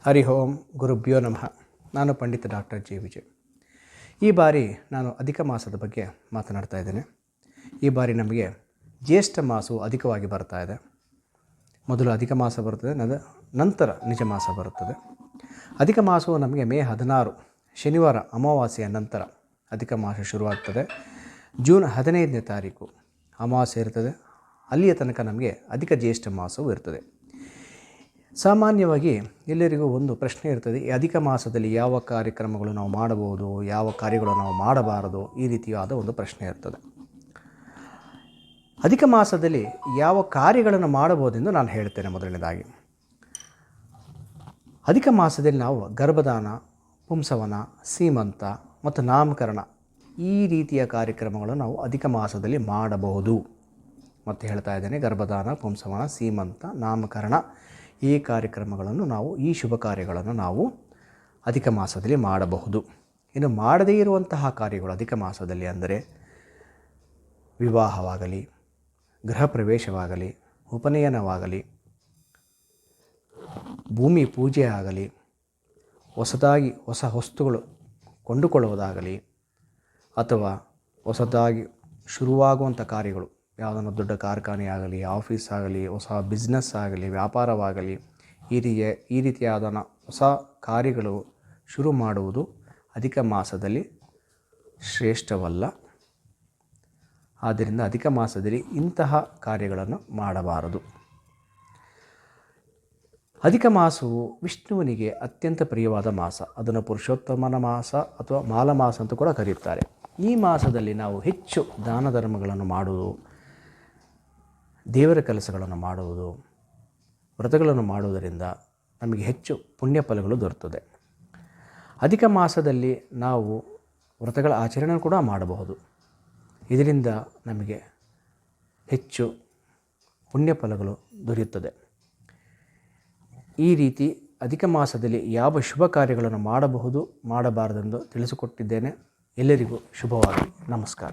ಹರಿ ಓಂ ಗುರುಭ್ಯೋ ನಮಃ. ನಾನು ಪಂಡಿತ ಡಾಕ್ಟರ್ ಜಿ ವಿಜಯ್. ಈ ಬಾರಿ ನಾನು ಅಧಿಕ ಮಾಸದ ಬಗ್ಗೆ ಮಾತನಾಡ್ತಾ ಇದ್ದೇನೆ. ಈ ಬಾರಿ ನಮಗೆ ಜ್ಯೇಷ್ಠ ಮಾಸವು ಅಧಿಕವಾಗಿ ಬರ್ತಾ ಇದೆ. ಮೊದಲು ಅಧಿಕ ಮಾಸ ಬರುತ್ತದೆ, ನಂತರ ನಿಜ ಮಾಸ ಬರುತ್ತದೆ. ಅಧಿಕ ಮಾಸವು ನಮಗೆ ಮೇ 16 ಶನಿವಾರ ಅಮಾವಾಸ್ಯೆಯ ನಂತರ ಅಧಿಕ ಮಾಸ ಶುರುವಾಗ್ತದೆ. ಜೂನ್ 15ನೇ ತಾರೀಕು ಅಮಾವಾಸ್ಯೆ ಇರ್ತದೆ. ಅಲ್ಲಿಯ ತನಕ ನಮಗೆ ಅಧಿಕ ಜ್ಯೇಷ್ಠ ಮಾಸವು ಇರ್ತದೆ. ಸಾಮಾನ್ಯವಾಗಿ ಎಲ್ಲರಿಗೂ ಒಂದು ಪ್ರಶ್ನೆ ಇರ್ತದೆ, ಈ ಅಧಿಕ ಮಾಸದಲ್ಲಿ ಯಾವ ಕಾರ್ಯಕ್ರಮಗಳು ನಾವು ಮಾಡಬಹುದು, ಯಾವ ಕಾರ್ಯಗಳು ನಾವು ಮಾಡಬಾರದು, ಈ ರೀತಿಯಾದ ಒಂದು ಪ್ರಶ್ನೆ ಇರ್ತದೆ. ಅಧಿಕ ಮಾಸದಲ್ಲಿ ಯಾವ ಕಾರ್ಯಗಳನ್ನು ಮಾಡಬಹುದೆಂದು ನಾನು ಹೇಳ್ತೇನೆ. ಮೊದಲನೇದಾಗಿ, ಅಧಿಕ ಮಾಸದಲ್ಲಿ ನಾವು ಗರ್ಭದಾನ, ಪುಂಸವನ, ಸೀಮಂತ ಮತ್ತು ನಾಮಕರಣ ಈ ರೀತಿಯ ಕಾರ್ಯಕ್ರಮಗಳನ್ನು ನಾವು ಅಧಿಕ ಮಾಸದಲ್ಲಿ ಮಾಡಬಹುದು. ಮತ್ತು ಹೇಳ್ತಾ ಇದ್ದೇನೆ, ಗರ್ಭದಾನ, ಪುಂಸವನ, ಸೀಮಂತ, ನಾಮಕರಣ ಈ ಕಾರ್ಯಕ್ರಮಗಳನ್ನು ಈ ಶುಭ ಕಾರ್ಯಗಳನ್ನು ನಾವು ಅಧಿಕ ಮಾಸದಲ್ಲಿ ಮಾಡಬಹುದು. ಇನ್ನು ಮಾಡದೇ ಇರುವಂತಹ ಕಾರ್ಯಗಳು ಅಧಿಕ ಮಾಸದಲ್ಲಿ ಅಂದರೆ ವಿವಾಹವಾಗಲಿ, ಗೃಹ ಪ್ರವೇಶವಾಗಲಿ, ಉಪನಯನವಾಗಲಿ, ಭೂಮಿ ಪೂಜೆ ಆಗಲಿ, ಹೊಸದಾಗಿ ಹೊಸ ವಸ್ತುಗಳು ಕೊಂಡುಕೊಳ್ಳುವುದಾಗಲಿ, ಅಥವಾ ಹೊಸದಾಗಿ ಶುರುವಾಗುವಂಥ ಕಾರ್ಯಗಳು, ಯಾವುದನ್ನು ದೊಡ್ಡ ಕಾರ್ಖಾನೆ ಆಗಲಿ, ಆಫೀಸ್ ಆಗಲಿ, ಹೊಸ ಬಿಸ್ನೆಸ್ ಆಗಲಿ, ವ್ಯಾಪಾರವಾಗಲಿ, ಈ ರೀತಿಯಾದ ಹೊಸ ಕಾರ್ಯಗಳು ಶುರು ಮಾಡುವುದು ಅಧಿಕ ಮಾಸದಲ್ಲಿ ಶ್ರೇಷ್ಠವಲ್ಲ. ಆದ್ದರಿಂದ ಅಧಿಕ ಮಾಸದಲ್ಲಿ ಇಂತಹ ಕಾರ್ಯಗಳನ್ನು ಮಾಡಬಾರದು. ಅಧಿಕ ಮಾಸವು ವಿಷ್ಣುವಿನಿಗೆ ಅತ್ಯಂತ ಪ್ರಿಯವಾದ ಮಾಸ. ಅದನ್ನು ಪುರುಷೋತ್ತಮನ ಮಾಸ ಅಥವಾ ಮಾಲಮಾಸ ಅಂತ ಕೂಡ ಕರೆಯುತ್ತಾರೆ. ಈ ಮಾಸದಲ್ಲಿ ನಾವು ಹೆಚ್ಚು ದಾನ ಧರ್ಮಗಳನ್ನು ಮಾಡುವುದು, ದೇವರ ಕೆಲಸಗಳನ್ನು ಮಾಡುವುದು, ವ್ರತಗಳನ್ನು ಮಾಡುವುದರಿಂದ ನಮಗೆ ಹೆಚ್ಚು ಪುಣ್ಯ ಫಲಗಳು ದೊರೆಯುತ್ತದೆ. ಅಧಿಕ ಮಾಸದಲ್ಲಿ ನಾವು ವ್ರತಗಳ ಆಚರಣೆ ಕೂಡ ಮಾಡಬಹುದು. ಇದರಿಂದ ನಮಗೆ ಹೆಚ್ಚು ಪುಣ್ಯ ಫಲಗಳು ದೊರೆಯುತ್ತದೆ. ಈ ರೀತಿ ಅಧಿಕ ಮಾಸದಲ್ಲಿ ಯಾವ ಶುಭ ಕಾರ್ಯಗಳನ್ನು ಮಾಡಬಹುದು, ಮಾಡಬಾರದೆಂದು ತಿಳಿಸಿಕೊಟ್ಟಿದ್ದೇನೆ. ಎಲ್ಲರಿಗೂ ಶುಭವಾಗಲಿ. ನಮಸ್ಕಾರ.